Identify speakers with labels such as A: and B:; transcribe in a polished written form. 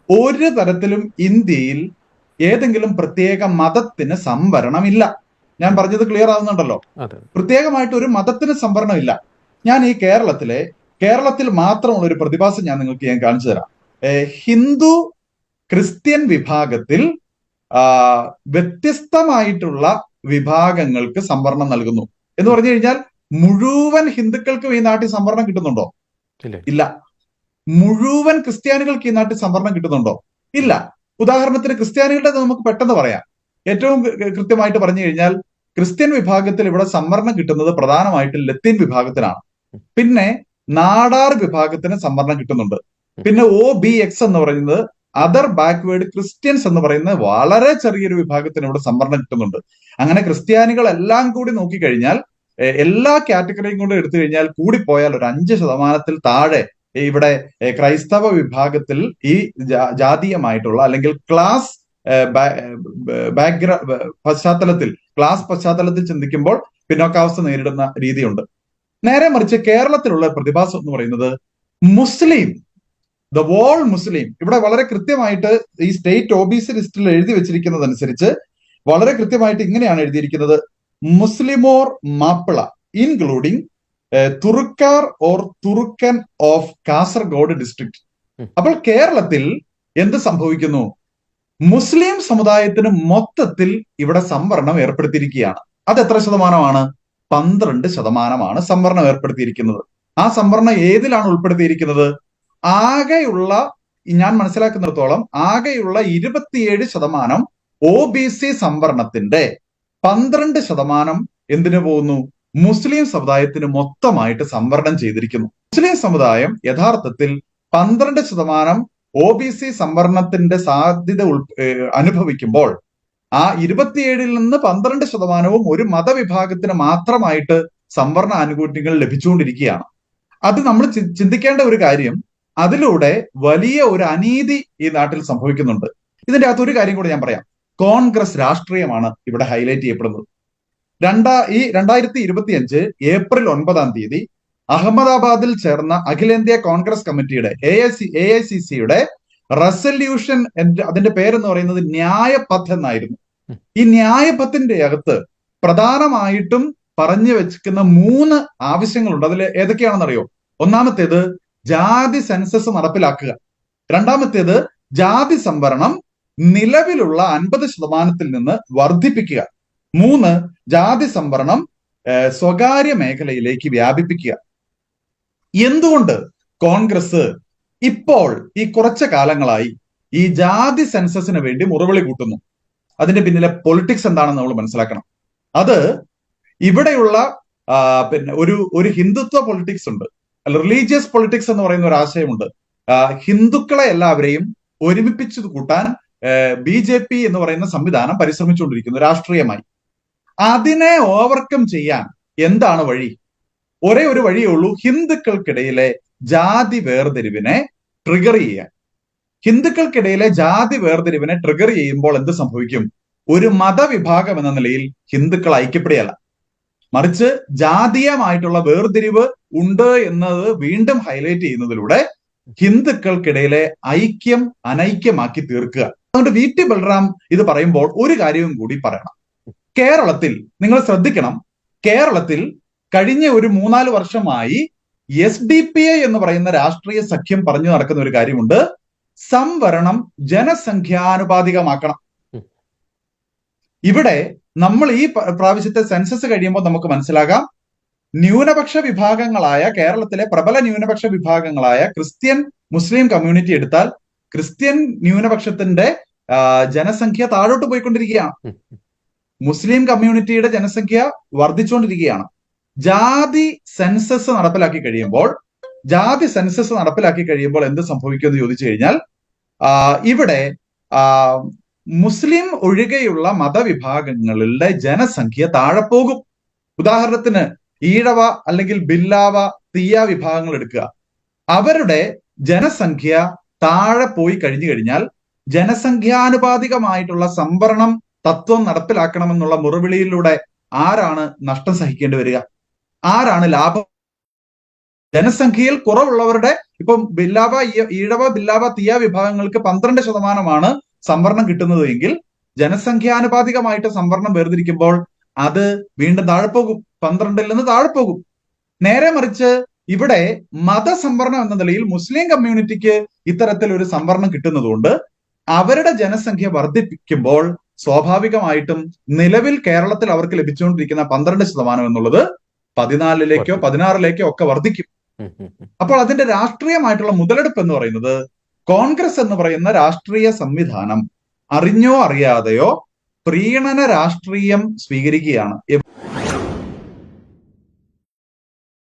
A: ഒരു തരത്തിലും ഇന്ത്യയിൽ ഏതെങ്കിലും പ്രത്യേക മതത്തിന് സംവരണമില്ല. ഞാൻ പറഞ്ഞത് ക്ലിയർ ആവുന്നുണ്ടല്ലോ. പ്രത്യേകമായിട്ട് ഒരു മതത്തിന് സംവരണമില്ല. ഞാൻ ഈ കേരളത്തിൽ മാത്രമുള്ള ഒരു പ്രതിഭാസം ഞാൻ കാണിച്ചു തരാം. ഹിന്ദു ക്രിസ്ത്യൻ വിഭാഗത്തിൽ വ്യത്യസ്തമായിട്ടുള്ള വിഭാഗങ്ങൾക്ക് സംവരണം നൽകുന്നു എന്ന് പറഞ്ഞു കഴിഞ്ഞാൽ മുഴുവൻ ഹിന്ദുക്കൾക്കും ഈ നാട്ടിൽ സംവരണം കിട്ടുന്നുണ്ടോ? ഇല്ല. മുഴുവൻ ക്രിസ്ത്യാനികൾക്ക് ഈ നാട്ടിൽ സംവരണം കിട്ടുന്നുണ്ടോ? ഇല്ല. ഉദാഹരണത്തിന് ക്രിസ്ത്യാനികളുടെ നമുക്ക് പെട്ടെന്ന് പറയാം. ഏറ്റവും കൃത്യമായിട്ട് പറഞ്ഞു കഴിഞ്ഞാൽ ക്രിസ്ത്യൻ വിഭാഗത്തിൽ ഇവിടെ സംവരണം കിട്ടുന്നത് പ്രധാനമായിട്ടും ലത്തീൻ വിഭാഗത്തിനാണ്. പിന്നെ നാടാർ വിഭാഗത്തിന് സംവരണം കിട്ടുന്നുണ്ട്. പിന്നെ OBX എന്ന് പറയുന്നത് അതർ ബാക്ക്വേർഡ് ക്രിസ്ത്യൻസ് എന്ന് പറയുന്ന വളരെ ചെറിയൊരു വിഭാഗത്തിന് ഇവിടെ സംവരണം കിട്ടുന്നുണ്ട്. അങ്ങനെ ക്രിസ്ത്യാനികളെല്ലാം കൂടി നോക്കിക്കഴിഞ്ഞാൽ എല്ലാ കാറ്റഗറിയും കൊണ്ട് എടുത്തു കഴിഞ്ഞാൽ കൂടിപ്പോയാൽ ഒരു 5% താഴെ ഇവിടെ ക്രൈസ്തവ വിഭാഗത്തിൽ ഈ ജാതീയമായിട്ടുള്ള അല്ലെങ്കിൽ ക്ലാസ് പശ്ചാത്തലത്തിൽ ചിന്തിക്കുമ്പോൾ പിന്നോക്കാവസ്ഥ നേരിടുന്ന രീതിയുണ്ട്. നേരെ മറിച്ച് കേരളത്തിലുള്ള പ്രതിഭാസം എന്ന് പറയുന്നത് മുസ്ലിം, ദ വോൾ മുസ്ലിം, ഇവിടെ വളരെ കൃത്യമായിട്ട് ഈ സ്റ്റേറ്റ് OBC ലിസ്റ്റിൽ എഴുതി വെച്ചിരിക്കുന്നതനുസരിച്ച് വളരെ കൃത്യമായിട്ട് ഇങ്ങനെയാണ് എഴുതിയിരിക്കുന്നത്: Muslim or Mappila including Thurukkar or Thurukkan of Kasaragod district. അപ്പോൾ കേരളത്തിൽ എന്ത് സംഭവിക്കുന്നു? മുസ്ലിം സമുദായത്തിന് മൊത്തത്തിൽ ഇവിടെ സംവരണം ഏർപ്പെടുത്തിയിരിക്കുകയാണ്. അത് എത്ര ശതമാനമാണ്? 12% സംവരണം ഏർപ്പെടുത്തിയിരിക്കുന്നത്. ആ സംവരണം ഏതിലാണ് ഉൾപ്പെടുത്തിയിരിക്കുന്നത്? ആകെയുള്ള, ഞാൻ മനസ്സിലാക്കുന്നിടത്തോളം ആകെയുള്ള 27% OBC സംവരണത്തിന്റെ 12% എന്തിനു പോകുന്നു? മുസ്ലിം സമുദായത്തിന് മൊത്തമായിട്ട് സംവരണം ചെയ്തിരിക്കുന്നു. മുസ്ലിം സമുദായം യഥാർത്ഥത്തിൽ 12% OBC സംവരണത്തിന്റെ സാധ്യത അനുഭവിക്കുമ്പോൾ ആ 27-ൽ നിന്ന് 12% ഒരു മതവിഭാഗത്തിന് മാത്രമായിട്ട് സംവരണ ആനുകൂല്യങ്ങൾ ലഭിച്ചുകൊണ്ടിരിക്കുകയാണ്. അത് നമ്മൾ ചിന്തിക്കേണ്ട ഒരു കാര്യം, അതിലൂടെ വലിയ ഒരു അനീതി ഈ നാട്ടിൽ സംഭവിക്കുന്നുണ്ട്. ഇതിന്റെ അകത്ത് ഒരു കാര്യം കൂടി ഞാൻ പറയാം. കോൺഗ്രസ് രാഷ്ട്രീയമാണ് ഇവിടെ ഹൈലൈറ്റ് ചെയ്യപ്പെടുന്നത്. 2025 ഏപ്രിൽ 9 അഹമ്മദാബാദിൽ ചേർന്ന അഖിലേന്ത്യാ കോൺഗ്രസ് കമ്മിറ്റിയുടെ AICC-യുടെ റെസല്യൂഷൻ, അതിന്റെ പേരെന്ന് പറയുന്നത് ന്യായപഥ് എന്നായിരുന്നു. ഈ ന്യായപഥിന്റെ അകത്ത് പ്രധാനമായിട്ടും പറഞ്ഞു വെച്ചിരിക്കുന്ന 3 ആവശ്യങ്ങളുണ്ട്. അതിൽ ഏതൊക്കെയാണെന്നറിയോ? ഒന്നാമത്തേത് ജാതി സെൻസസ് നടപ്പിലാക്കുക. രണ്ടാമത്തേത് ജാതി സംവരണം നിലവിലുള്ള 50% നിന്ന് വർദ്ധിപ്പിക്കുക. 3 ജാതി സംവരണം സ്വകാര്യ മേഖലയിലേക്ക് വ്യാപിപ്പിക്കുക. എന്തുകൊണ്ട് കോൺഗ്രസ് ഇപ്പോൾ ഈ കുറച്ചു കാലങ്ങളായി ഈ ജാതി സെൻസസിന് വേണ്ടി മുറവിളി കൂട്ടുന്നു? അതിന്റെ പിന്നിലെ പൊളിറ്റിക്സ് എന്താണെന്ന് നമ്മൾ മനസ്സിലാക്കണം. അത് ഇവിടെയുള്ള ഒരു ഹിന്ദുത്വ പൊളിറ്റിക്സ് ഉണ്ട്, റിലീജിയസ് പൊളിറ്റിക്സ് എന്ന് പറയുന്ന ഒരു ആശയമുണ്ട്. ഹിന്ദുക്കളെ എല്ലാവരെയും ഒരുമിപ്പിച്ചു കൂട്ടാൻ BJP എന്ന് പറയുന്ന സംവിധാനം പരിശ്രമിച്ചുകൊണ്ടിരിക്കുന്നു രാഷ്ട്രീയമായി. അതിനെ ഓവർകം ചെയ്യാൻ എന്താണ് വഴി? ഒരേ ഒരു വഴിയേ ഉള്ളൂ: ഹിന്ദുക്കൾക്കിടയിലെ ജാതി വേർതിരിവിനെ ട്രിഗർ ചെയ്യാൻ. ഹിന്ദുക്കൾക്കിടയിലെ ജാതി വേർതിരിവിനെ ട്രിഗർ ചെയ്യുമ്പോൾ എന്ത് സംഭവിക്കും? ഒരു മതവിഭാഗം എന്ന നിലയിൽ ഹിന്ദുക്കൾ ഐക്യപ്പെടുകയല്ല, മറിച്ച് ജാതീയമായിട്ടുള്ള വേർതിരിവ് ഉണ്ട് എന്നത് വീണ്ടും ഹൈലൈറ്റ് ചെയ്യുന്നതിലൂടെ ഹിന്ദുക്കൾക്കിടയിലെ ഐക്യം അനൈക്യമാക്കി തീർക്കുക. അതുകൊണ്ട് VT ബൽറാം ഇത് പറയുമ്പോൾ ഒരു കാര്യവും കൂടി പറയണം. കേരളത്തിൽ നിങ്ങൾ ശ്രദ്ധിക്കണം, കേരളത്തിൽ കഴിഞ്ഞ ഒരു 3-4 വർഷമായി SDPI എന്ന് പറയുന്ന രാഷ്ട്രീയ സഖ്യം പറഞ്ഞു നടക്കുന്ന ഒരു കാര്യമുണ്ട്: സംവരണം ജനസംഖ്യാനുപാതികമാക്കണം. ഇവിടെ നമ്മൾ ഈ പ്രാവശ്യത്തെ സെൻസസ് കഴിയുമ്പോൾ നമുക്ക് മനസ്സിലാകാം, ന്യൂനപക്ഷ വിഭാഗങ്ങളായ കേരളത്തിലെ പ്രബല ന്യൂനപക്ഷ വിഭാഗങ്ങളായ ക്രിസ്ത്യൻ മുസ്ലിം കമ്മ്യൂണിറ്റി എടുത്താൽ ക്രിസ്ത്യൻ ന്യൂനപക്ഷത്തിന്റെ ജനസംഖ്യ താഴോട്ട് പോയിക്കൊണ്ടിരിക്കുകയാണ്. മുസ്ലിം കമ്മ്യൂണിറ്റിയുടെ ജനസംഖ്യ വർദ്ധിച്ചുകൊണ്ടിരിക്കുകയാണ്. ജാതി സെൻസസ് നടപ്പിലാക്കി കഴിയുമ്പോൾ എന്ത് സംഭവിക്കുമെന്ന് ചോദിച്ചു കഴിഞ്ഞാൽ, ഇവിടെ മുസ്ലിം ഒഴികെയുള്ള മതവിഭാഗങ്ങളുടെ ജനസംഖ്യ താഴെ പോകും. ഉദാഹരണത്തിന് ഈഴവ അല്ലെങ്കിൽ ബില്ലാവ, തീയ വിഭാഗങ്ങൾ എടുക്കുക. അവരുടെ ജനസംഖ്യ താഴെ പോയി കഴിഞ്ഞു കഴിഞ്ഞാൽ ജനസംഖ്യാനുപാതികമായിട്ടുള്ള സംവരണം തത്വം നടപ്പിലാക്കണമെന്നുള്ള മുറവിളിയിലൂടെ ആരാണ് നഷ്ടം സഹിക്കേണ്ടി വരിക? ആരാണ് ലാഭം? ജനസംഖ്യയിൽ കുറവുള്ളവരുടെ ഇപ്പം ഈഴവ ബില്ലാവ തീയ വിഭാഗങ്ങൾക്ക് 12% സംവരണം കിട്ടുന്നത് എങ്കിൽ ജനസംഖ്യാനുപാതികമായിട്ട് സംവരണം വേർതിരിക്കുമ്പോൾ അത് വീണ്ടും താഴെ പോകും, 12ൽ നിന്ന് താഴെ പോകും. നേരെ മറിച്ച് ഇവിടെ മതസംവരണം എന്ന നിലയിൽ മുസ്ലിം കമ്മ്യൂണിറ്റിക്ക് ഇത്തരത്തിൽ ഒരു സംവരണം കിട്ടുന്നതുകൊണ്ട് അവരുടെ ജനസംഖ്യ വർദ്ധിപ്പിക്കുമ്പോൾ സ്വാഭാവികമായിട്ടും നിലവിൽ കേരളത്തിൽ അവർക്ക് ലഭിച്ചുകൊണ്ടിരിക്കുന്ന 12% എന്നുള്ളത് 14ലേക്കോ 16ലേക്കോ ഒക്കെ വർദ്ധിക്കും. അപ്പോൾ അതിന്റെ രാഷ്ട്രീയമായിട്ടുള്ള മുതലെടുപ്പ് എന്ന് പറയുന്നത് കോൺഗ്രസ് എന്ന് പറയുന്ന രാഷ്ട്രീയ സംവിധാനം അറിഞ്ഞോ അറിയാതെയോ പ്രീണന രാഷ്ട്രീയം സ്വീകരിക്കുകയാണ്.